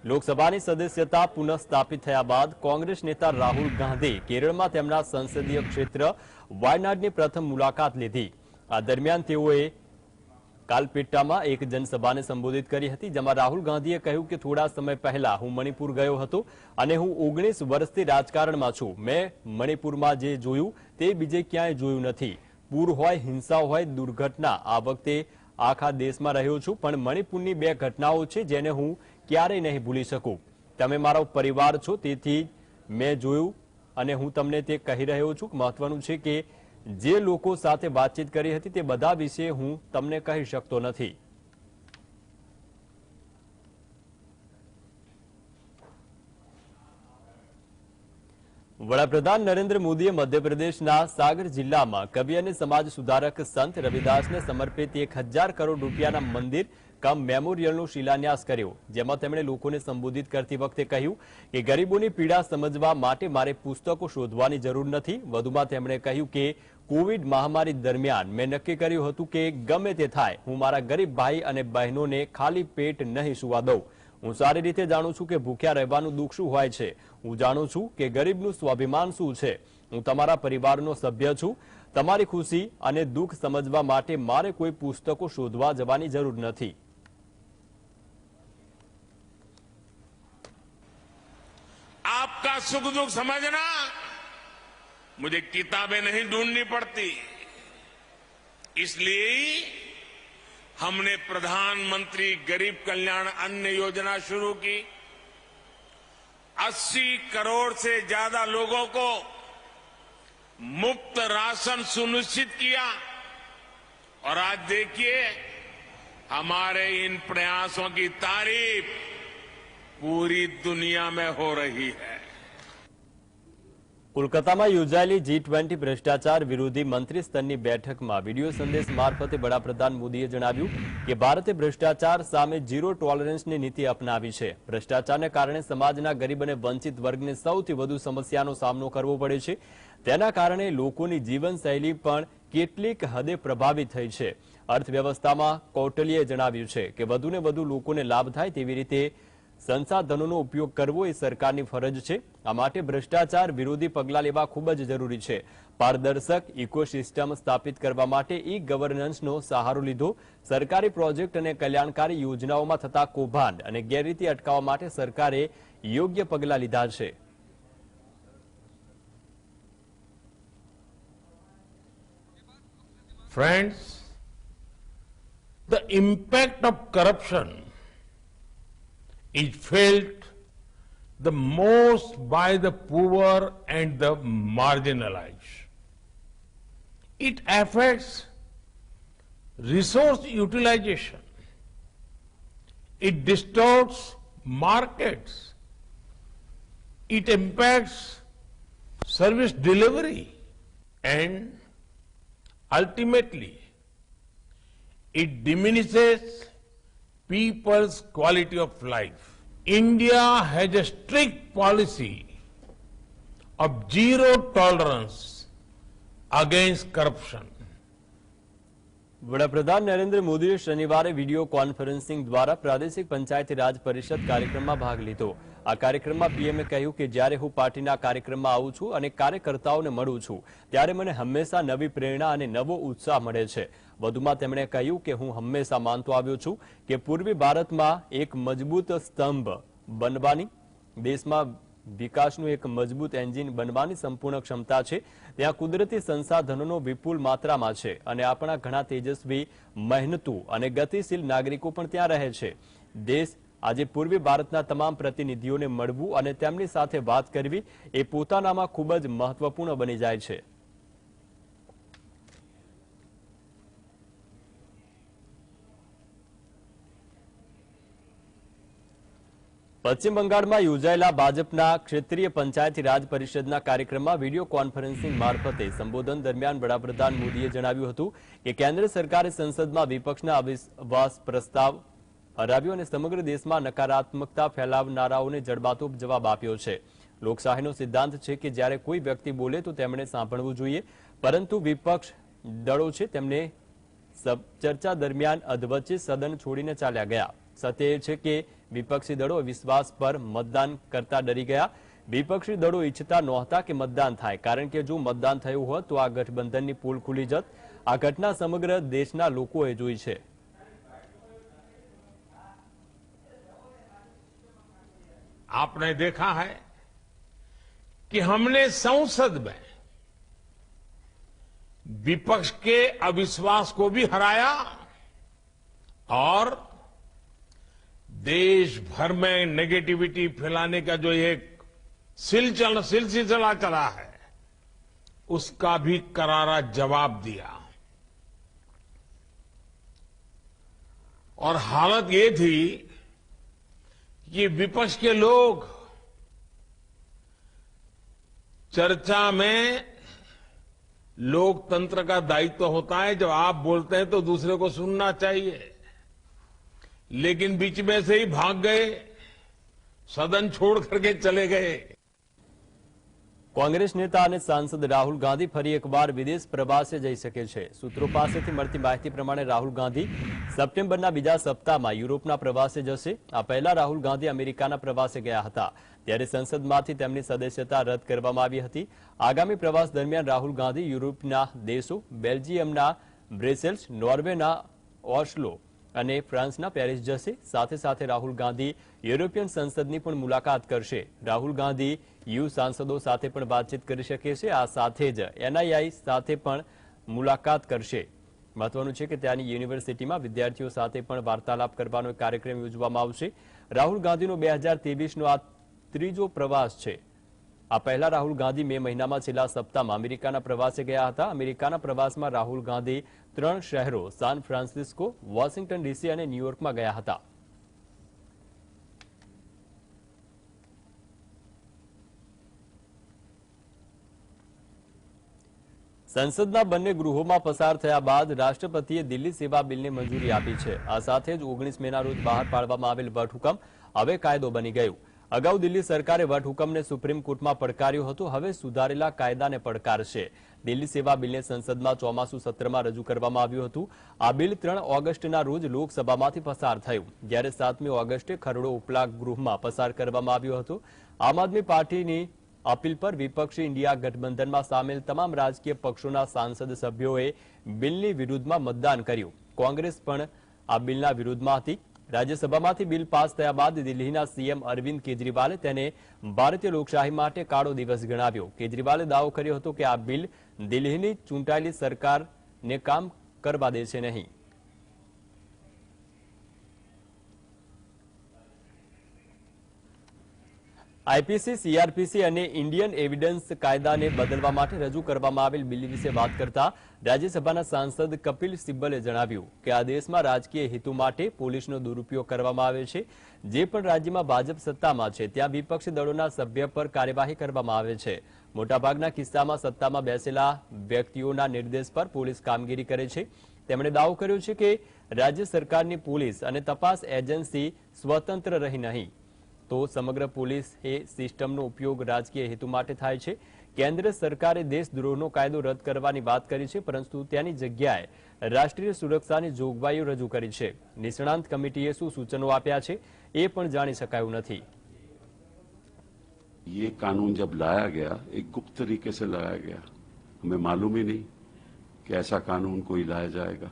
લોકસભાની સદસ્યતા પુનઃસ્થાપિત થયા બાદ કોંગ્રેસ નેતા રાહુલ ગાંધી કેરળમાં તેમના સંસદીય ક્ષેત્ર વાયનાડની પ્રથમ મુલાકાત લીધી। આ દરમિયાન તેઓએ કાલપેટ્ટામાં એક જનસભાને સંબોધિત કરી હતી, જેમાં રાહુલ ગાંધીએ કહ્યું કે થોડા સમય પહેલા હું મણિપુર ગયો હતો અને હું 19 વર્ષથી રાજકારણમાં છું। મેં મણિપુરમાં જે જોયું તે બીજે ક્યાંય જોયું નથી। પૂર હોય, હિંસા હોય, દુર્ઘટના, આ વખતે આખા દેશમાં રહ્યો છું, પણ મણિપુરની બે ઘટનાઓ છે જેને હું ક્યારેય નહીં ભૂલી શકું। તમે મારો પરિવાર છો, તેથી મેં જોયું અને હું તમને તે કહી રહ્યો છું। મહત્વનું છે કે જે લોકો સાથે વાતચીત કરી હતી તે બધા વિશે હું તમને કહી શકતો નથી। વડાપ્રધાન નરેન્દ્ર મોદીએ મધ્યપ્રદેશના સાગર જિલ્લામાં કવિ અને સમાજ સુધારક સંત રવિદાસને સમર્પિત 1000 કરોડ રૂપિયાના મંદિર કમ મેમોરિયલનો શિલાન્યાસ કર્યો, જેમાં તેમણે લોકોને સંબોધિત કરતી વખતે કહ્યું કે ગરીબોની પીડા સમજવા માટે મારે પુસ્તકો શોધવાની જરૂર નથી। વધુમાં તેમણે કહ્યું કે કોવિડ મહામારી દરમિયાન મેં નક્કી કર્યું હતું કે ગમે તે થાય, હું મારા ગરીબ ભાઈ અને બહેનોને ખાલી પેટ નહીં સૂવા દઉં। હું સારી રીતે જાણું છું કે ભૂખ્યા રહેવાનું દુઃખ શું હોય છે। હું જાણું છું કે ગરીબનું સ્વાભિમાન શું છે। હું તમારા પરિવારનો સભ્ય છું। તમારી ખુશી અને દુઃખ સમજવા માટે મારે કોઈ પુસ્તકો શોધવા જવાની જરૂર નથી। आपका सुख दुख समझना मुझे किताबें नहीं ढूंढनी पड़ती, इसलिए हमने प्रधानमंत्री गरीब कल्याण अन्न योजना शुरू की। 80 करोड़ से ज्यादा लोगों को मुफ्त राशन सुनिश्चित किया और आज देखिए हमारे इन प्रयासों की तारीफ पूरी दुनिया में हो रही है। કોલકાતામાં યોજાયેલી G20 ભ્રષ્ટાચાર વિરોધી મંત્રી સ્તરની બેઠકમાં વિડીયો સંદેશ મારફતે વડાપ્રધાન મોદીએ જણાવ્યું કે ભારતે ભ્રષ્ટાચાર સામે ઝીરો ટોલરન્સની નીતિ અપનાવી છે। ભ્રષ્ટાચારને કારણે સમાજના ગરીબ અને વંચિત વર્ગને સૌથી વધુ સમસ્યાનો સામનો કરવો પડે છે। તેના કારણે લોકોની જીવનશૈલી પણ કેટલીક હદે પ્રભાવિત થઈ છે। અર્થવ્યવસ્થામાં કૌટિલ્યે જણાવ્યું છે કે વધુને વધુ લોકોને લાભ થાય તેવી રીતે સંસાધનોનો ઉપયોગ કરવો એ સરકારની ફરજ છે। આ માટે ભ્રષ્ટાચાર વિરોધી પગલાં લેવા ખૂબ જ જરૂરી છે। પારદર્શક ઇકોસિસ્ટમ સ્થાપિત કરવા માટે ઈ ગવર્નન્સનો સહારો લીધો। સરકારી પ્રોજેક્ટ અને કલ્યાણકારી યોજનાઓમાં થતા કૌભાંડ અને ગેરરીતિ અટકાવવા માટે સરકારે યોગ્ય પગલાં લીધા છે। Friends, the impact of corruption is felt the most by the poor and the marginalized. It affects resource utilization. It distorts markets. It impacts service delivery. And ultimately, it diminishes people's quality of life. India has a strict policy of zero tolerance against corruption. વડાપ્રધાન નરેન્દ્ર મોદીએ શનિવારે video conferencing દ્વારા પ્રાદેશિક પંચાયતી રાજ પરિષદ કાર્યક્રમમાં ભાગ લીધો। આ કાર્યક્રમમાં પીએમએ કહ્યું કે જ્યારે હું પાર્ટીના કાર્યક્રમમાં આવું છું અને કાર્યકર્તાઓને મળું છું ત્યારે મને હંમેશા નવી પ્રેરણા અને નવો ઉત્સાહ મળે છે। વધુમાં તેમણે કહ્યું કે હું હંમેશા માનતો આવ્યો છું કે પૂર્વી ભારતમાં એક મજબૂત સ્તંભ બનવાની, દેશમાં વિકાસનું એક મજબૂત એન્જિન બનવાની સંપૂર્ણ ક્ષમતા છે। ત્યાં કુદરતી સંસાધનોનો વિપુલ માત્રામાં છે અને આપણા ઘણા તેજસ્વી, મહેનતુ અને ગતિશીલ નાગરિકો પણ ત્યાં રહે છે। દેશ આજે પૂર્વી ભારતના તમામ પ્રતિનિધિઓને મળવું અને તેમની સાથે વાત કરવી એ પોતાનામાં ખૂબ જ મહત્વપૂર્ણ બની જાય છે। પશ્ચિમ બંગાળમાં યોજાયેલા ભાજપના ક્ષેત્રીય પંચાયતી રાજ પરિષદના કાર્યક્રમમાં વિડીયો કોન્ફરન્સિંગ મારફતે સંબોધન દરમિયાન વડાપ્રધાન મોદીએ જણાવ્યું હતું કે કેન્દ્ર સરકારે સંસદમાં વિપક્ષના અવિશ્વાસ પ્રસ્તાવ હરાવ્યો અને સમગ્ર દેશમાં નકારાત્મકતા ફેલાવનારાઓને જડબાતોડ જવાબ આપ્યો છે। લોકશાહીનો સિદ્ધાંત છે કે જ્યારે કોઈ વ્યક્તિ બોલે તો તેમણે સાંભળવું જોઈએ, પરંતુ વિપક્ષ દળો છે તેમને ચર્ચા દરમિયાન અધવચ્ચે સદન છોડીને ચાલ્યા ગયા। સત્ય એ છે કે વિપક્ષી દળો વિશ્વાસ પર મતદાન કરતા ડરી ગયા. વિપક્ષી દળો ઈચ્છતા નહોતા કે મતદાન થાય, કારણ કે જો મતદાન થયું હોત તો આ ગઠબંધનની પોલ ખુલી જત. આ ઘટના સમગ્ર દેશના લોકોએ જોઈ છે. आपने देखा है कि हमने संसद में विपक्ष के अविश्वास को भी हराया और देश भर में नेगेटिविटी फैलाने का जो एक सिलसिला चला है उसका भी करारा जवाब दिया. और हालत ये थी कि विपक्ष के लोग चर्चा में लोकतंत्र का दायित्व होता है, जब आप बोलते हैं तो दूसरे को सुनना चाहिए, लेकिन बीच में से ही भाग गए, सदन छोड़ करके चले गए. કોંગ્રેસ નેતા અને સાંસદ રાહુલ ગાંધી ફરી એકવાર વિદેશ પ્રવાસે જઈ શકે છે. સૂત્રો પાસેથી મળતી માહિતી પ્રમાણે રાહુલ ગાંધી સપ્ટેમ્બરના બીજા સપ્તાહમાં યુરોપના પ્રવાસે જશે. આ પહેલા રાહુલ ગાંધી અમેરિકાના પ્રવાસે ગયા હતા, ત્યારે સંસદમાંથી તેમની સદસ્યતા રદ કરવામાં આવી હતી. આગામી પ્રવાસ દરમિયાન રાહુલ ગાંધી યુરોપના દેશો બેલ્જિયમના બ્રસેલ્સ, નોર્વેના ઓસ્લો અને ફ્રાન્સના પેરિસ જશે. સાથે સાથે રાહુલ ગાંધી યુરોપિયન સંસદની પણ મુલાકાત કરશે. રાહુલ ગાંધી યુ સાંસદો સાથે પણ વાતચીત કરી શકે છે. આ સાથે જ એનઆઈઆઈ સાથે પણ મુલાકાત કરશે. મહત્વનું છે કે ત્યાંની યુનિવર્સિટીમાં વિદ્યાર્થીઓ સાથે પણ વાર્તાલાપ કરવાનો એક કાર્યક્રમ યોજવામાં આવશે. રાહુલ ગાંધીનો 2023નો આ ત્રીજો પ્રવાસ છે. આ પહેલા રાહુલ ગાંધી મે મહિનામાં છેલ્લા સપ્તાહમાં અમેરિકાના પ્રવાસે ગયા હતા. અમેરિકાના પ્રવાસમાં રાહુલ ગાંધી 3 શહેરો સાન ફ્રાન્સિસ્કો, વોશિંગ્ટન ડીસી અને ન્યુયોર્કમાં ગયા હતા. સંસદના બંને ગૃહોમાં પસાર થયા બાદ રાષ્ટ્રપતિએ દિલ્હી સેવા બિલને મંજૂરી આપી છે. આ સાથે જ 19 મેના રોજ બહાર પાડવામાં આવેલ વટહુકમ હવે કાયદો બની ગયું. અગાઉ દિલ્હી સરકારે વટહુકમને સુપ્રીમ કોર્ટમાં પડકાર્યો હતો. હવે સુધારેલા કાયદાને પડકારશે. દિલ્હી સેવા બિલને સંસદમાં ચોમાસુ સત્રમાં રજૂ કરવામાં આવ્યું હતું. આ બિલ 3 ઓગસ્ટના રોજ લોકસભામાંથી પસાર થયું, જ્યારે 7મી ઓગસ્ટે ખરડો ઉપલા ગૃહમાં પસાર કરવામાં આવ્યો હતો. આમ આદમી પાર્ટીની અપીલ પર વિપક્ષી ઇન્ડિયા ગઠબંધનમાં સામેલ તમામ રાજકીય પક્ષોના સાંસદ સભ્યોએ બિલની વિરુદ્ધમાં મતદાન કર્યું. કોંગ્રેસ પણ આ બિલના વિરુદ્ધમાં હતી. રાજ્યસભામાંથી બિલ પાસ થયા બાદ દિલ્હીના સીએમ અરવિંદ કેજરીવાલે તેને ભારતીય લોકશાહી માટે કાળો દિવસ ગણાવ્યો. કેજરીવાલે દાવો કર્યો હતો કે આ બિલ દિલ્હીની ચૂંટાયેલી સરકારને કામ કરવા દેશે નહીં. આઈપીસી, સીઆરપીસી અને ઇન્ડિયન એવિડન્સ કાયદાને બદલવા માટે રજૂ કરવામાં આવેલ બિલ વિશે વાત કરતા રાજ્યસભાના સાંસદ કપિલ સિબ્બલે જણાવ્યું કે આ દેશમાં રાજકીય હેતુ માટે પોલીસનો દુરુપયોગ કરવામાં આવે છે. જે પણ રાજ્યમાં ભાજપ સત્તામાં છે ત્યાં વિપક્ષી દળોના સભ્ય પર કાર્યવાહી કરવામાં આવે છે. મોટાભાગના કિસ્સામાં સત્તામાં બેસેલા વ્યક્તિઓના નિર્દેશ પર પોલીસ કામગીરી કરે છે. તેમણે દાવો કર્યો છે કે રાજ્ય સરકારની પોલીસ અને તપાસ એજન્સી સ્વતંત્ર રહી નહીં તો સમગ્ર પોલીસ એ સિસ્ટમનો ઉપયોગ રાજકીય હેતુ માટે થાય છે. કેન્દ્ર સરકારે દેશદ્રોહનો કાયદો રદ કરવાની વાત કરી છે, પરંતુ તેની જગ્યાએ રાષ્ટ્રીય સુરક્ષાની જોગવાઈઓ રજૂ કરી છે. નિષ્ણાંત કમિટીએ શું સૂચનો આપ્યા છે એ પણ જાણી શકાયું નથી. ये कानून जब लाया गया एक गुप्त तरीके से लाया गया, हमें मालूम ही नहीं कि ऐसा कानून कोई लाया जाएगा.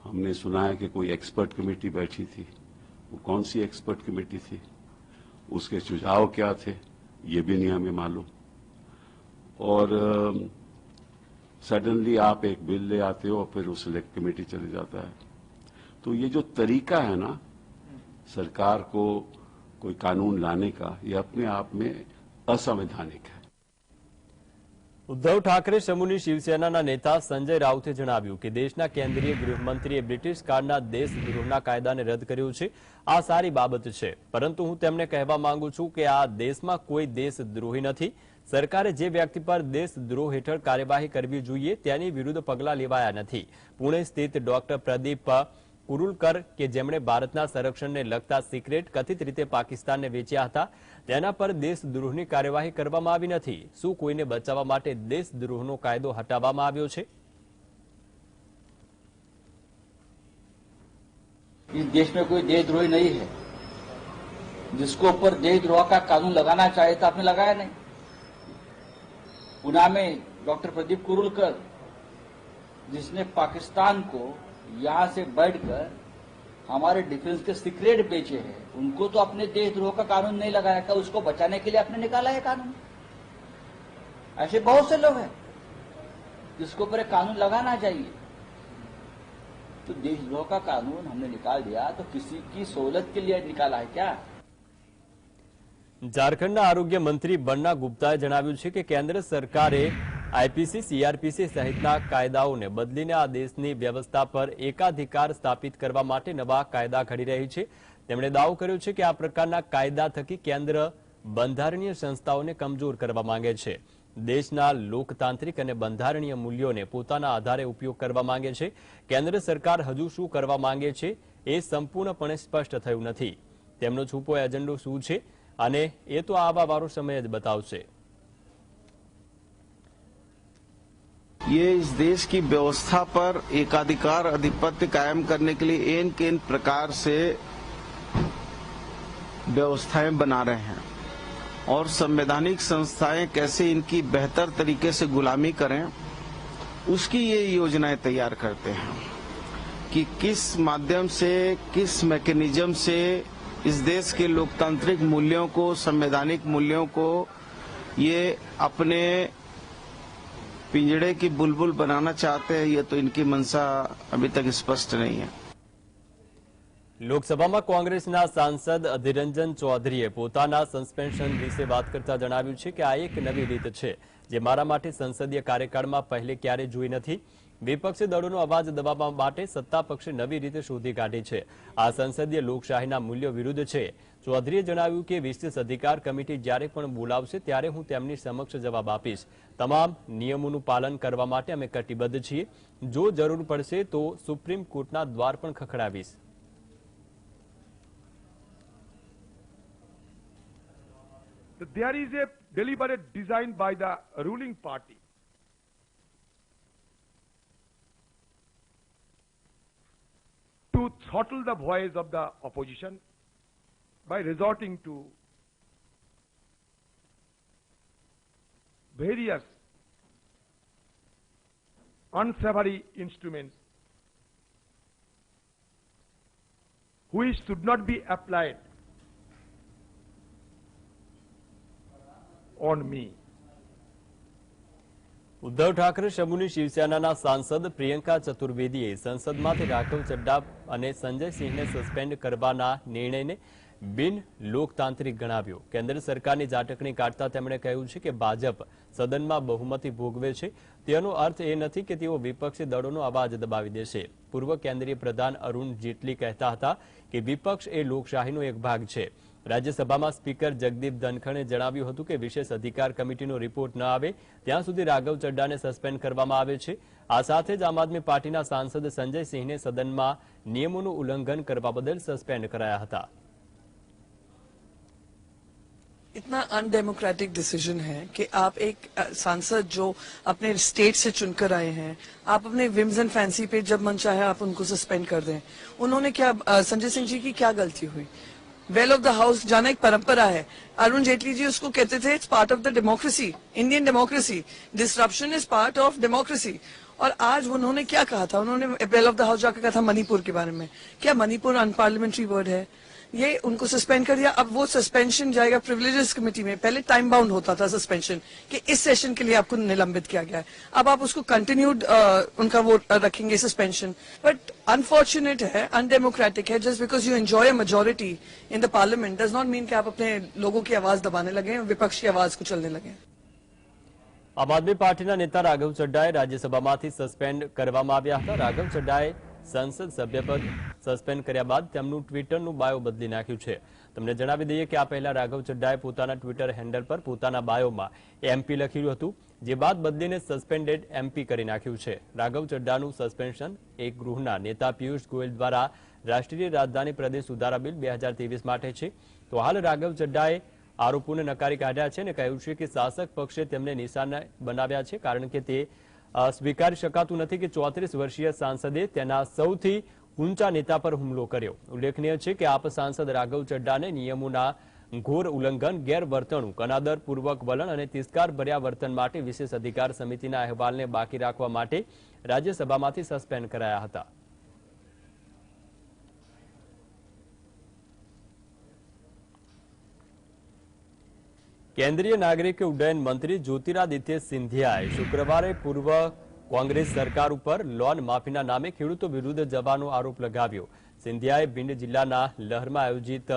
हमने सुना है कि कोई एक्सपर्ट कमेटी बैठी थी. वो कौन सी एक्सपर्ट कमेटी थी, उसके सुझाव क्या थे, ये भी नहीं हमें मालूम. और सडनली आप एक बिल ले आते हो और फिर वो सिलेक्ट कमेटी चले जाता है. तो ये जो तरीका है ना सरकार को कोई कानून लाने का, ये अपने आप में असंवैधानिक है. ઉદ્ધવ ઠાકરે સમૂહની શિવસેનાના નેતા સંજય રાઉતે જણાવ્યું કે દેશના કેન્દ્રીય ગૃહમંત્રીએ બ્રિટિશ કાળના દેશદ્રોહના કાયદાને રદ કર્યો છે. આ સારી બાબત છે, પરંતુ હું તેમને કહેવા માંગુ છું કે આ દેશમાં કોઈ દેશદ્રોહી નથી. સરકારે જે વ્યક્તિ પર દેશદ્રોહ હેઠળ કાર્યવાહી કરવી જોઈએ તેની વિરુદ્ધ પગલાં લેવાયા નથી. પુણે સ્થિત ડોક્ટર પ્રદીપ કુરુલકર કે જેમણે ભારતના સંરક્ષણને લગતા સિક્રેટ કથિત રીતે પાકિસ્તાનને વેચ્યા હતા તેના પર દેશદ્રોહની કાર્યવાહી કરવામાં આવી નથી. શું કોઈને બચાવવા માટે દેશદ્રોહનો કાયદો હટાવવામાં આવ્યો છે? इस देश में कोई देशद्रोही नहीं है। जिसको ऊपर देशद्रोह का कानून लगाना चाहे तो आपने लगाया नहीं। पुणे में डॉक्टर प्रदीप कुरुलकर, जिसने पाकिस्तान को यहां से बैठकर हमारे डिफेंस के सीक्रेट बेचे हैं, उनको तो अपने देशद्रोह का कानून नहीं लगाया था। उसको बचाने के लिए आपने निकाला है कानून। ऐसे बहुत से लोग हैं जिसको ऊपर कानून लगाना चाहिए। तो देशद्रोह का कानून हमने निकाल दिया तो किसी की सहूलत के लिए निकाला है क्या? ઝારખંડના આરોગ્ય મંત્રી બન્ના ગુપ્તાએ જણાવ્યું છે કે કેન્દ્ર સરકારે આઈપીસી, સીઆરપીસી સહિતના કાયદાઓને બદલીને આ દેશની વ્યવસ્થા પર એકાધિકાર સ્થાપિત કરવા માટે નવા કાયદા ઘડી રહી છે। તેમણે દાવો કર્યો છે કે આ પ્રકારના કાયદા થકી કેન્દ્ર બંધારણીય સંસ્થાઓને કમજોર કરવા માંગે છે। દેશના લોકતાંત્રિક અને બંધારણીય મૂલ્યોને પોતાના આધારે ઉપયોગ કરવા માંગે છે। કેન્દ્ર સરકાર હજુ શું કરવા માંગે છે એ સંપૂર્ણપણે સ્પષ્ટ થયું નથી। તેમનો છૂપો એજન્ડો શું છે અને એ તો આવા વારો સમય જ બતાવશે। ये इस देश की व्यवस्था पर एकाधिकार अधिपत्य कायम करने के लिए इन किन प्रकार से व्यवस्थाएं बना रहे हैं और संवैधानिक संस्थाएं कैसे इनकी बेहतर तरीके से गुलामी करें, उसकी ये योजनाएं तैयार करते हैं कि किस माध्यम से, किस मैकेनिज्म से इस देश के लोकतांत्रिक मूल्यों को, संवैधानिक मूल्यों को ये अपने पिंजड़े की बुलबुल बनाना चाहते हैं। ये तो इनकी मंशा अभी तक स्पष्ट नहीं है। લોકસભામાં કોંગ્રેસના સાંસદ અધિરંજન ચૌધરીએ પોતાના સસ્પેન્શન વિશે વાત કરતા જણાવ્યું છે કે આ એક નવી રીત છે જે મારા માટે સંસદીય કાર્યકાળમાં પહેલે ક્યારે જોઈ નથી। વિપક્ષી દળોનો અવાજ દબાવવા માટે સત્તા પક્ષે નવી રીતે શોધી કાઢી છે। આ સંસદીય લોકશાહીના મૂલ્યો વિરુદ્ધ છે। ચૌધરીએ જણાવ્યું કે વિશેષ અધિકાર કમિટી જ્યારે પણ બોલાવશે ત્યારે હું તેમની સમક્ષ જવાબ આપીશ। તમામ નિયમોનું પાલન કરવા માટે અમે કટિબદ્ધ છીએ। જો જરૂર પડશે તો સુપ્રીમ કોર્ટના દ્વાર પણ ખખડાવીશ। There is a deliberate design by the ruling party to throttle the voice of the opposition by resorting to various unsavory instruments which should not be applied on me. Uddhav Thackeray સમૂહની શિવસેનાના સાંસદ પ્રિયંકા ચતુર્વેદીએ સંસદમાંથી રાઘવ ચડ્ડા અને સંજય સિંહને સસ્પેન્ડ કરવાના નિર્ણયને બિન લોકતાંત્રિક ગણાવ્યો। કેન્દ્ર સરકારની ઝાટકણી કાઢતા તેમણે કહ્યું છે કે ભાજપ સદનમાં બહુમતી ભોગવે છે તેનો અર્થ એ નથી કે તેઓ વિપક્ષી દળોનો અવાજ દબાવી દેશે। પૂર્વ કેન્દ્રીય પ્રધાન અરુણ જેટલી કહેતા હતા કે વિપક્ષ એ લોકશાહીનો એક ભાગ છે। રાજ્યસભામાં સ્પીકર જગદીપ ધનખડે જણાવ્યું હતું કે વિશેષ અધિકાર કમિટીનો રિપોર્ટ ન આવે ત્યાં સુધી રાઘવ ચડ્ડાને સસ્પેન્ડ કરવામાં આવે છે। આ સાથે જ આમ આદમી પાર્ટીના સાંસદ સંજય સિંહને સદનમાં નિયમોનું ઉલ્લંઘન કરવા બદલ સસ્પેન્ડ કરાયા હતા। इतना अनडेमोक्रेटिक डिसीजन है कि आप एक सांसद जो अपने स्टेट से चुनकर आए हैं, आप अपने विम्स एंड फैंसी पे जब मन चाहे आप उनको सस्पेंड कर दें। उन्होंने क्या, संजय सिंह जी की क्या गलती हुई? वेल ऑफ द हाउस जाना एक परंपरा है। अरुण जेटली जी उसको कहते थे it's part of the democracy, Indian democracy, disruption is part of democracy. और आज उन्होंने क्या कहा था? उन्होंने वेल ऑफ द हाउस जाकर कहा था मणिपुर के बारे में। क्या मणिपुर अनपार्लियामेंट्री वर्ड है? ये उनको सस्पेंड कर दिया। अब वो सस्पेंशन जाएगा प्रिविलेजेस कमेटी में। पहले टाइम बाउंड होता था सस्पेंशन कि इस सेशन के लिए आपको निलंबित किया गया है, अब आप उसको कंटिन्यूड उनका वो रखेंगे सस्पेंशन। बट अनफॉर्चुनेट है, अनडेमोक्रेटिक है। Just because you enjoy a majority in the parliament does not mean कि आप अपने लोगों की आवाज दबाने लगे, विपक्ष की आवाज को चलने लगे। આમ આદમી પાર્ટીના નેતા રાઘવ ચડ્ડાએ રાજ્યસભામાંથી સસ્પેન્ડ કરવામાં આવ્યા હતા। રાઘવ ચડ્ડાએ સંસદ સભ્યપદ સસ્પેન્ડ કર્યા બાદ તેમનું ટ્વિટરનું બાયો બદલી નાખ્યું છે। તમને જણાવી દઈએ કે આ પહેલા રાઘવ ચડ્ડાએ પોતાના ટ્વિટર હેન્ડલ પર પોતાના બાયોમાં એમપી લખ્યું હતું, જે બાદ બદલીને સસ્પેન્ડેડ એમપી કરી નાખ્યું છે। રાઘવ ચડ્ડાનું સસ્પેન્શન એક ગૃહના નેતા પિયુષ ગોયલ દ્વારા રાષ્ટ્રીય રાજધાની પ્રદેશ સુધારા બિલ 2023 માટે છે। તો હાલ રાઘવ ચડ્ડાએ આરોપોને નકારી કાઢ્યા છે અને કહ્યું છે કે શાસક પક્ષે તેમને નિશાને બનાવ્યા છે, કારણ કે તે સ્વીકારી શકાતું નથી કે 34 વર્ષીય સાંસદે તેના સૌથી ઊંચા નેતા પર હુમલો કર્યો. ઉલ્લેખનીય છે કે આપ સાંસદ રાઘવ ચડ્ડાને નિયમોના ઘોર ઉલ્લંઘન, ગેરવર્તણૂક, અનાદરપૂર્વક વલણ અને તિરસ્કારભર્યા વર્તન માટે વિશેષ અધિકાર સમિતિના અહેવાલને બાકી રાખવા માટે રાજ્યસભામાંથી સસ્પેન્ડ કરાયા હતા. કેન્દ્રીય નાગરિક ઉડ્ડયન મંત્રી જ્યોતિરાદિત્ય સિંધિયાએ શુક્રવારે પૂર્વ કોંગ્રેસ સરકાર ઉપર લોન માફીના નામે ખેડૂતો વિરુદ્ધ જવાનો આરોપ લગાવ્યો. સિંધિયાએ ભીંડ જિલ્લાના લહરમાં આયોજિત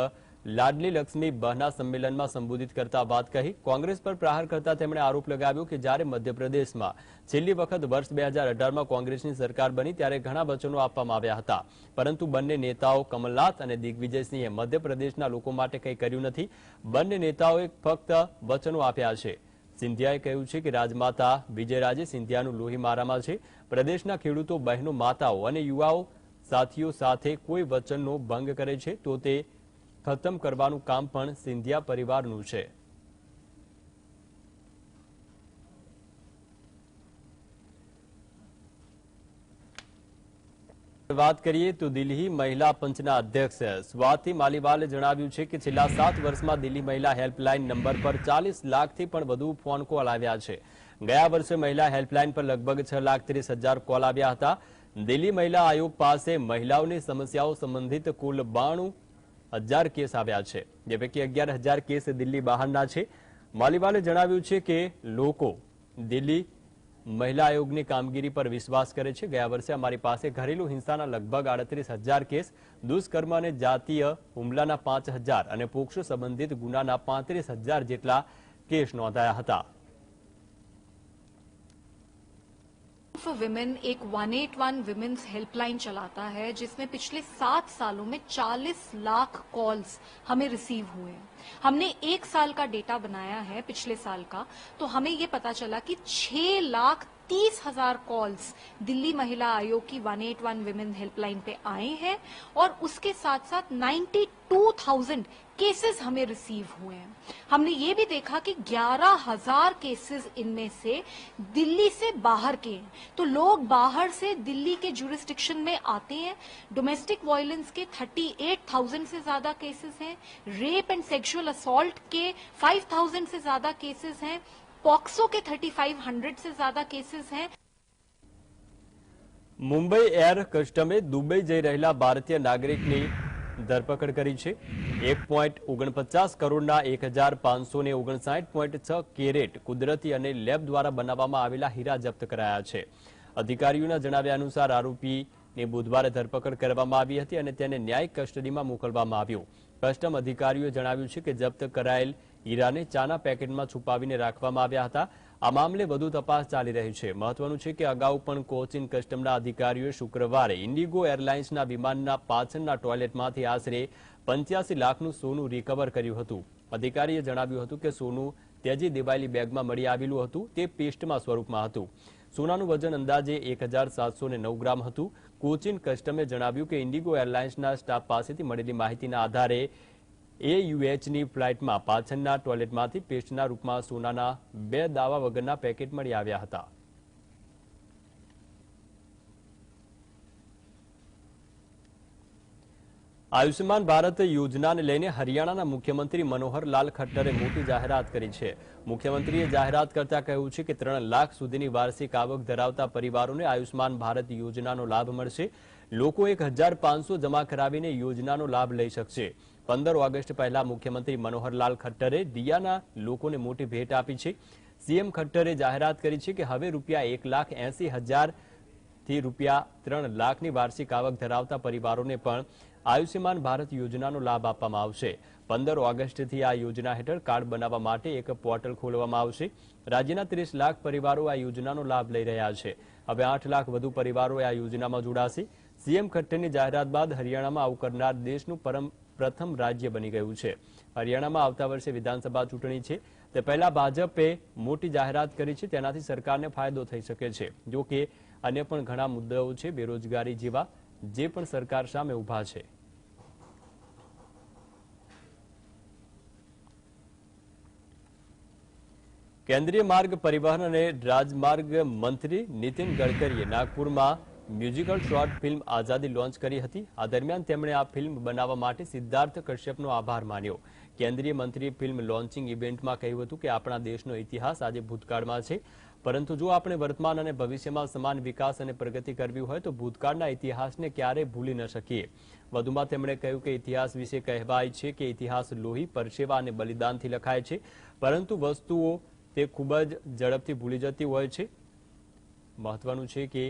લાડલી લક્ષ્મી બહના સંમેલનમાં સંબોધિત કરતા વાત કહી. કોંગ્રેસ પર પ્રહાર કરતા તેમણે આરોપ લગાવ્યો કે જ્યારે મધ્યપ્રદેશમાં છેલ્લી વખત વર્ષ 2018માં કોંગ્રેસની સરકાર બની ત્યારે ઘણા વચનો આપવામાં આવ્યા હતા, પરંતુ બંને નેતાઓ કમલનાથ અને દિગ્વિજયસિંહે મધ્યપ્રદેશના લોકો માટે કંઈ કર્યું નથી. બંને નેતાઓએ ફક્ત વચનો આપ્યા છે. સિંધિયાએ કહ્યું છે કે રાજમાતા વિજયરાજે સિંધિયાનું લોહી મારામાં છે. પ્રદેશના ખેડૂતો, બહેનો, માતાઓ અને યુવાઓ સાથીઓ સાથે કોઈ વચનનો ભંગ કરે છે તો તે ખતમ કરવાનું કામ પણ સિંધિયા પરિવારનું છે. વાત કરીએ તો દિલ્હી મહિલા પંચના અધ્યક્ષ સ્વાતિ માલીવાલે જણાવ્યું છે કે છેલ્લા 7 વર્ષમાં દિલ્હી મહિલા હેલ્પલાઇન નંબર પર 40 લાખથી પણ વધુ ફોન કોલ આવ્યા છે. ગયા વર્ષે મહિલા હેલ્પલાઇન પર લગભગ 6,30,000 કોલ આવ્યા હતા. દિલ્હી મહિલા આયોગ પાસે મહિલાઓની સમસ્યાઓ સંબંધિત કુલ 92,000 કેસ આવ્યા છે, જે પૈકી 11,000 કેસ દિલ્હી બહારના છે. માલીવાલે જણાવ્યું છે કે લોકો દિલ્હી મહિલા આયોગની કામગીરી પર વિશ્વાસ કરે છે. ગયા વર્ષે અમારી પાસે ઘરેલુ હિંસાના લગભગ 38,000 કેસ, દુષ્કર્મ અને જાતીય હુમલાના 5,000 અને પોક્સો સંબંધિત ગુનાના 35,000 જેટલા કેસ નોંધાયા હતા. फॉर विमेन एक 181 विमेन्स हेल्पलाइन चलाता है जिसमें पिछले 7 सालों में 40 लाख कॉल्स हमें रिसीव हुए हैं. हमने 1 साल का डेटा बनाया है पिछले साल का, तो हमें ये पता चला कि 6,30,000 कॉल्स दिल्ली महिला आयोग की 181 विमेन हेल्पलाइन पे आए हैं और उसके साथ साथ 92,000 केसेस हमें रिसीव हुए हैं. हमने ये भी देखा कि 11,000 केसेस इनमें से दिल्ली से बाहर के हैं. तो लोग बाहर से दिल्ली के जुरिस्डिक्शन में आते हैं. डोमेस्टिक वायलेंस के 38,000 से ज्यादा केसेस हैं. रेप एंड सेक्सुअल असॉल्ट के 5,000 से ज्यादा केसेस हैं. पॉक्सो के 3,500 से ज्यादा केसेस हैं. મુંબઈ એર કસ્ટમે દુબઈ જઈ રહેલા ભારતીય નાગરિકની ધરપકડ કરી છે. 1.49 કરોડના 1,559.6 કેરેટ કુદરતી અને લેબ દ્વારા બનાવવામાં આવેલા હીરા જપ્ત કરાયા છે. અધિકારીઓના જણાવ્યા અનુસાર આરોપીની બુધવારે ધરપકડ કરવામાં આવી હતી અને તેને ન્યાયિક કસ્ટડીમાં મોકલવામાં આવ્યો. કસ્ટમ અધિકારીઓએ જણાવ્યું છે કે જપ્ત કરાયેલ હીરાને ચાના પેકેટમાં છુપાવીને રાખવામાં આવ્યા હતા. આ મામલે વધુ તપાસ ચાલી રહી છે. મહત્વનું છે કે અગાઉ પણ કોચીન કસ્ટમના અધિકારીઓએ શુક્રવારે ઇન્ડિગો એરલાઇન્સના વિમાનના પાછળના ટોયલેટમાંથી આશરે 85 લાખનું સોનું રિકવર કર્યું હતું. અધિકારીએ જણાવ્યું હતું કે સોનું ત્યજી દેવાયેલી બેગમાં મળી આવેલું હતું. તે પેસ્ટમાં સ્વરૂપમાં હતું. સોનાનું વજન અંદાજે 1,709 ગ્રામ હતું. કોચીન કસ્ટમે જણાવ્યું કે ઇન્ડિગો એરલાઇન્સના સ્ટાફ પાસેથી મળેલી માહિતીના આધારે AUHની ફ્લાઇટમાં પાછળના ટોયલેટમાંથી પેસ્ટના રૂપમાં સોનાના 2 દાવા વગરના પેકેટ મળી આવ્યા હતા. આયુષ્યમાન ભારત યોજનાને લઈને હરિયાણાના મુખ્યમંત્રી મનોહરલાલ ખટ્ટરે મોટી જાહેરાત કરી છે. મુખ્યમંત્રીએ જાહેરાત કરતા કહ્યું છે કે 3 લાખ સુધીની વાર્ષિક આવક ધરાવતા પરિવારોને આયુષ્યમાન ભારત યોજનાનો લાભ મળશે. લોકો 1,500 જમા કરાવીને યોજનાનો લાભ લઈ શકશે. 15 ઓગસ્ટ પહેલા મુખ્યમંત્રી મનોહરલાલ ખટ્ટરે દિયાના લોકોને મોટી ભેટ આપી છે. સીએમ ખટ્ટરે જાહેરાત કરી છે કે હવે ₹1,80,000 થી ₹3 લાખની વાર્ષિક આવક ધરાવતા પરિવારોને પણ આયુષ્યમાન ભારત યોજનાનો લાભ આપવામાં આવશે. 15 ઓગસ્ટથી આ યોજના હેઠળ કાર્ડ બનાવવા માટે એક પોર્ટલ ખોલવામાં આવશે. રાજ્યના 30 લાખ પરિવારો આ યોજનાનો લાભ લઈ રહ્યા છે. હવે 8 લાખ વધુ પરિવારો આ યોજનામાં જોડાશે. સીએમ ખટ્ટરની જાહેરાત બાદ હરિયાણામાં આવું કરનાર દેશનું પ્રથમ રાજ્ય બની ગયું છે. હરિયાણામાં આવતા વર્ષે વિધાનસભા ચૂંટણી છે. તે પહેલા ભાજપે મોટી જાહેરાત કરી છે. તેનાથી સરકારને ફાયદો થઈ શકે છે. જો કે અન્ય પણ ઘણા મુદ્દાઓ છે બેરોજગારી જેવા, જે પણ સરકાર સામે ઊભા છે. કેન્દ્રીય માર્ગ પરિવહન અને રાજમાર્ગ મંત્રી નીતિન ગડકરીએ નાગપુરમાં મ્યુઝિકલ શોર્ટ ફિલ્મ આઝાદી લોન્ચ કરી હતી. આ દરમિયાન તેમણે આ ફિલ્મ બનાવવા માટે સિદ્ધાર્થ કશ્યપનો આભાર માન્યો. કેન્દ્રીય મંત્રીએ ફિલ્મ લોન્ચિંગ ઇવેન્ટમાં કહ્યું હતું કે આપણા દેશનો ઇતિહાસ આજે ભૂતકાળમાં છે, પરંતુ જો આપણે વર્તમાન અને ભવિષ્યમાં સમાન વિકાસ અને પ્રગતિ કરવી હોય તો ભૂતકાળના ઇતિહાસને ક્યારેય ભૂલી ન શકીએ. વધુમાં તેમણે કહ્યું કે ઇતિહાસ વિશે કહેવાય છે કે ઇતિહાસ લોહી, પરસેવા અને બલિદાનથી લખાય છે, પરંતુ વસ્તુઓ તે ખૂબ જ ઝડપથી ભૂલી જતી હોય છે. મહત્વનું છે કે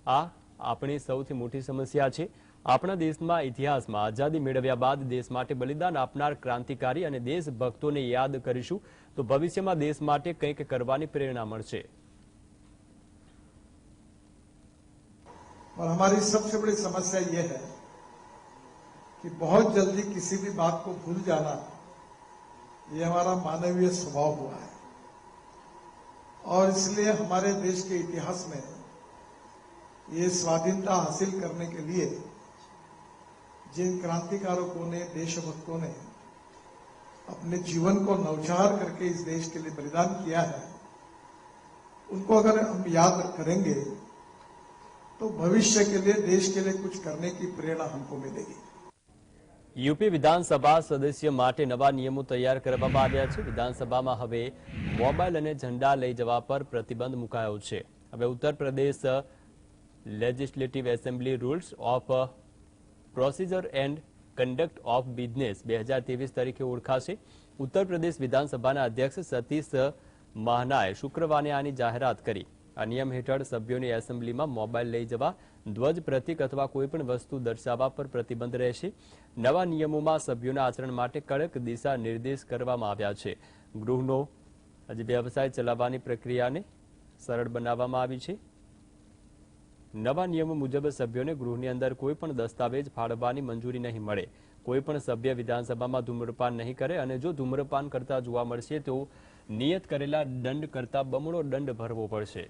આ આપણી સૌથી મોટી સમસ્યા છે. આપણા દેશમાં ઇતિહાસમાં આઝાદી મેળવ્યા બાદ દેશ માટે બલિદાન આપનાર ક્રાંતિકારી અને દેશભક્તોને યાદ કરીશું તો ભવિષ્યમાં દેશ માટે કંઈક કરવાની પ્રેરણા મળશે. और हमारी सबसे बड़ी समस्या ये है कि बहुत जल्दी किसी भी बात को भूल जाना, ये हमारा मानवीय स्वभाव हुआ है. और इसलिए हमारे देश के इतिहास में ये स्वाधीनता हासिल करने के लिए जिन क्रांतिकारकों ने, देशभक्तों ने अपने जीवन को न्यौछावर करके इस देश के लिए बलिदान किया है, उनको अगर हम याद करेंगे तो भविष्य के लिए, देश के लिए कुछ करने की प्रेरणा हमको मिलेगी. યુપી વિધાનસભા સદસ્ય માટે નવા નિયમો તૈયાર કરવામાં આવ્યા છે. વિધાનસભામાં હવે મોબાઈલ અને ઝંડા લઈ જવા પર પ્રતિબંધ મુકાયો છે. હવે Uttar Pradesh legislative assembly rules of procedure and conduct of business 2023 તરીકે ઓળખાશે. ઉત્તર પ્રદેશ વિધાનસભાના અધ્યક્ષ સતીશ મહાનાએ શુક્રવારે આની જાહેરાત કરી. આ નિયમ હેઠળ સભ્યોની એસેમ્બલીમાં મોબાઈલ લઈ જવા, ધ્વજ, પ્રતીક અથવા કોઈપણ વસ્તુ દર્શાવવા પર પ્રતિબંધ રહેશે. નવા નિયમોમાં સભ્યોના આચરણ માટે કડક દિશા નિર્દેશ કરવામાં આવ્યા છે. ગૃહનો વ્યવસાય ચલાવવાની પ્રક્રિયાને સરળ બનાવવામાં આવી છે. નવા નિયમો મુજબ સભ્યોને ગૃહની અંદર કોઈપણ દસ્તાવેજ ફાળવવાની મંજૂરી નહીં મળે. કોઈપણ સભ્ય વિધાનસભામાં ધૂમ્રપાન નહીં કરે અને જો ધૂમ્રપાન કરતા જોવા મળશે તો નિયત કરેલા દંડ કરતા બમણો દંડ ભરવો પડશે.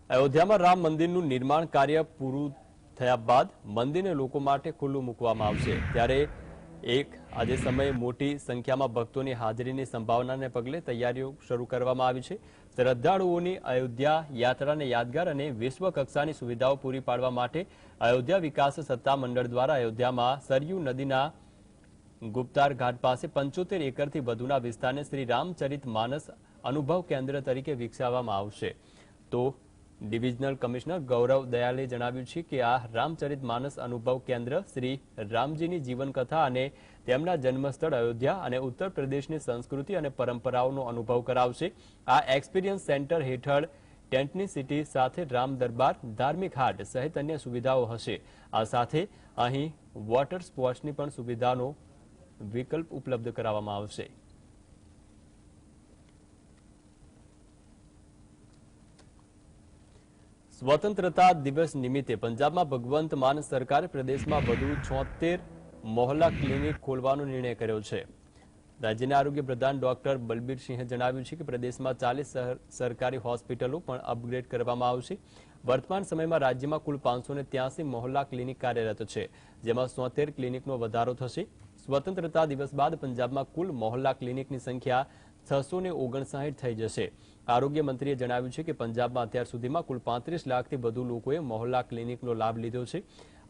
અયોધ્યામાં રામ મંદિરનું નિર્માણ કાર્ય પૂરું થયા બાદ મંદિરને લોકો માટે ખુલ્લું મૂકવામાં આવશે. ત્યારે આજે સમયે મોટી સંખ્યામાં ભક્તોની હાજરીની સંભાવનાને પગલે તૈયારીઓ શરૂ કરવામાં આવી છે. શ્રદ્ધાળુઓની અયોધ્યા યાત્રાને યાદગાર અને વિશ્વ કક્ષાની સુવિધાઓ પૂરી પાડવા માટે અયોધ્યા વિકાસ સત્તા મંડળ દ્વારા અયોધ્યામાં સરયુ નદીના ગુપ્તાર ઘાટ પાસે 75 એકરથી વધુના વિસ્તારને શ્રી રામચરિત માનસ અનુભવ કેન્દ્ર તરીકે વિકસાવવામાં આવશે. તો ડિવિઝનલ કમિશનર ગૌરવ દયાલે જણાવ્યું છે કે આ રામચરિત માનસ અનુભવ કેન્દ્ર શ્રી રામજીની જીવનકથા અને તેમના જન્મસ્થળ અયોધ્યા અને ઉત્તર પ્રદેશની સંસ્કૃતિ અને પરંપરાઓનો અનુભવ કરાવશે. આ એક્સપિરિયન્સ સેન્ટર હેઠળ ટેન્ટની સિટી સાથે રામ દરબાર, ધાર્મિક હાટ સહિત અન્ય સુવિધાઓ હશે. આ સાથે અહીં વોટર સ્પોર્ટ્સની પણ સુવિધાનો વિકલ્પ ઉપલબ્ધ કરાવવામાં આવશે. સ્વતંત્રતા દિવસ નિમિત્તે પંજાબમાં ભગવંત માન સરકારે પ્રદેશમાં વધુ 76 મોહલ્લા ક્લિનિક ખોલવાનો નિર્ણય કર્યો છે. રાજ્યના આરોગ્ય પ્રધાન ડોક્ટર બલબીરસિંહે જણાવ્યું છે કે પ્રદેશમાં 40 સરકારી હોસ્પિટલો પણ અપગ્રેડ કરવામાં આવશે. વર્તમાન સમયમાં રાજ્યમાં કુલ 583 મોહલ્લા ક્લિનિક કાર્યરત છે, જેમાં 73 ક્લિનિકનો વધારો થશે. સ્વતંત્રતા દિવસ બાદ પંજાબમાં કુલ મોહલ્લા ક્લિનિકની સંખ્યા 659 થઈ જશે. આરોગ્ય મંત્રીએ જણાવ્યું છે કે પંજાબમાં અત્યાર સુધીમાં કુલ 35 લાખથી વધુ લોકોએ મોહલ્લા ક્લિનિકનો લાભ લીધો છે.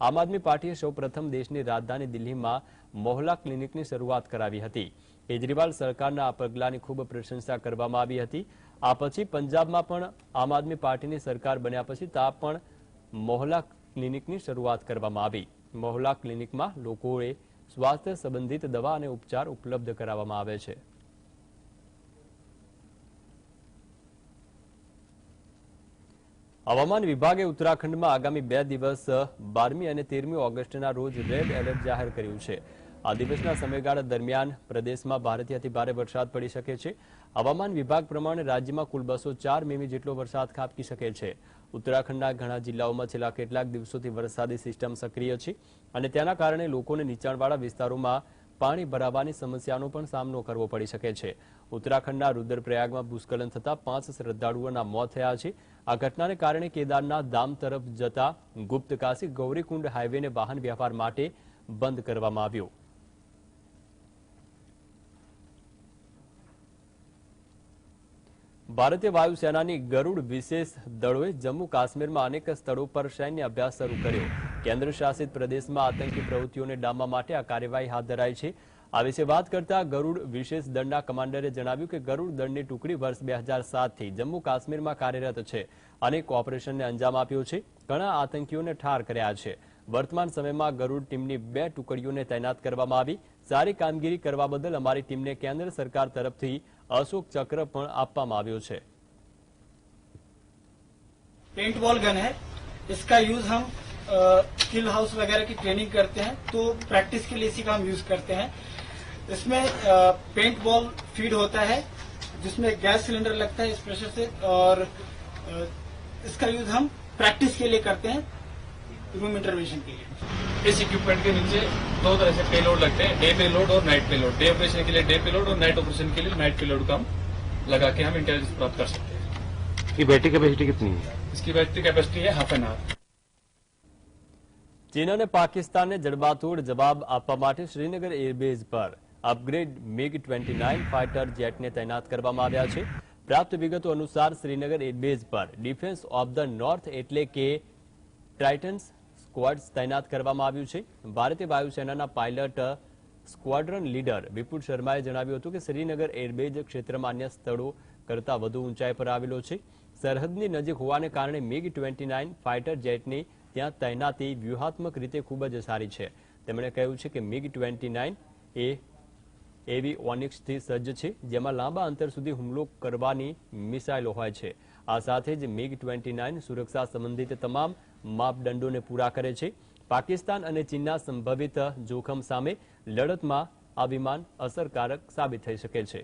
આમ આદમી પાર્ટીએ સૌપ્રથમ દેશની રાજધાની દિલ્હીમાં મોહલ્લા ક્લિનિકની શરૂઆત કરાવી હતી. કેજરીવાલ સરકારના આ પગલાની ખૂબ પ્રશંસા કરવામાં આવી હતી. આ પછી પંજાબમાં પણ આમ આદમી પાર્ટીની સરકાર બન્યા પછી પણ મોહલ્લા ક્લિનિકની શરૂઆત કરવામાં આવી. મોહલ્લા ક્લિનિકમાં લોકોએ સ્વાસ્થ્ય સંબંધિત દવા અને ઉપચાર ઉપલબ્ધ કરાવવામાં આવે છે. હવામાન વિભાગે ઉત્તરાખંડમાં આગામી 2 દિવસ 12મી અને 13મી ઓગસ્ટના રોજ રેડ એલર્ટ જાહેર કર્યું છે. આ દિવસના સમયગાળા દરમિયાન પ્રદેશમાં ભારેથી અતિભારે વરસાદ પડી શકે છે. હવામાન વિભાગ પ્રમાણે રાજ્યમાં કુલ 204 મીમી જેટલો વરસાદ ખાબકી શકે છે. ઉત્તરાખંડના ઘણા જિલ્લાઓમાં છેલ્લા કેટલાક દિવસોથી વરસાદી સિસ્ટમ સક્રિય છે અને તેના કારણે લોકોને નીચાણવાળા વિસ્તારોમાં પાણી ભરાવાની સમસ્યાનો પણ સામનો કરવો પડી શકે છે. ઉત્તરાખંડના રુદ્રપ્રયાગમાં ભૂસ્ખલન થતા 5 શ્રદ્ધાળુઓના મોત થયા છે. આ ઘટનાને કારણે કેદારનાથ ધામ તરફ જતા ગુપ્તકાશી ગૌરીકુંડ હાઈવેને વાહન વ્યવહાર માટે બંધ કરવામાં આવ્યો. ભારતીય વાયુસેનાની ગરુડ વિશેષ દળોએ જમ્મુ કાશ્મીરમાં અનેક સ્થળો પર સૈન્ય અભ્યાસ શરૂ કર્યો. કેન્દ્ર શાસિત પ્રદેશમાં આતંકી પ્રવૃત્તિઓને ડામવા માટે આ કાર્યવાહી હાથ ધરાઈ છે. આ વિશે વાત કરતા ગરુડ વિશેષ દળના કમાન્ડરે જણાવ્યું કે ગરુડ દળની ટુકડી વર્ષ 2007થી જમ્મુ કાશ્મીરમાં કાર્યરત છે. અનેક ઓપરેશનને અંજામ આપ્યો છે. ઘણા આતંકીઓને ઠાર કર્યા છે. વર્તમાન સમયમાં ગરુડ ટીમની 2 ટુકડીઓને તૈનાત કરવામાં આવી. સારી કામગીરી કરવા બદલ અમારી ટીમને કેન્દ્ર સરકાર તરફથી अशोक चक्र પણ આપવામાં આવ્યો છે. पेंट बॉल गन है, इसका यूज हम किल हाउस वगैरह की ट्रेनिंग करते हैं, तो प्रैक्टिस के लिए इसी का हम यूज करते हैं. इसमें पेंट बॉल फीड होता है जिसमें गैस सिलेंडर लगता है इस प्रेशर से, और इसका यूज हम प्रैक्टिस के लिए करते हैं, रूम इंटरवेंशन के लिए. इस इक्विपमेंट के नीचे 2 तरह से पेलोड लगते हैं, डे पेलोड और नाइट पेलोड. डे ऑपरेशन के लिए डे पेलोड और नाइट ऑपरेशन के लिए नाइट पेलोड का हम लगा के हम इंटेलिजेंस प्राप्त कर सकते हैं. इसकी बैटरी कैपेसिटी कितनी है? इसकी बैटरी कैपेसिटी है हाफ एन आवर. चीन અને પાકિસ્તાનને જડબાતોડ જવાબ આપવા માટે શ્રીનગર એરબેઝ પર અપગ્રેડ MiG-29 ફાઇટર જેટને તૈનાત કરવામાં આવ્યા છે. પ્રાપ્ત વિગતો અનુસાર શ્રીનગર એરબેઝ પર ડિફેન્સ ઓફ ધ નોર્થ એટલે કે ટ્રાઇટન્સ સ્ક્વોડ્સ તૈનાત કરવામાં આવ્યું છે. ભારતીય વાયુસેનાના પાયલટ સ્ક્વોડ્રન લીડર વિપુલ શર્માએ જણાવ્યું હતું કે શ્રીનગર એરબેઝ ક્ષેત્રમાં અન્ય સ્થળો કરતાં વધુ ઊંચાઈ પર આવેલો છે. સરહદની નજીક હોવાને કારણે MiG-29 ફાઇટર જેટની ત્યાં તૈનાતી વ્યૂહાત્મક રીતે ખૂબ જ સારી છે. તેમણે કહ્યું છે કે MiG-29 એ એવિઓનિક્સથી સજ્જ છે, જેમાં લાંબા અંતર સુધી હુમલો કરવાની મિસાઇલો હોય છે. આ સાથે જ MiG-29 સુરક્ષા સંબંધિત તમામ માપદંડોને પૂરા કરે છે. પાકિસ્તાન અને ચીનના સંભવિત જોખમ સામે લડતમાં આ વિમાન અસરકારક સાબિત થઈ શકે છે.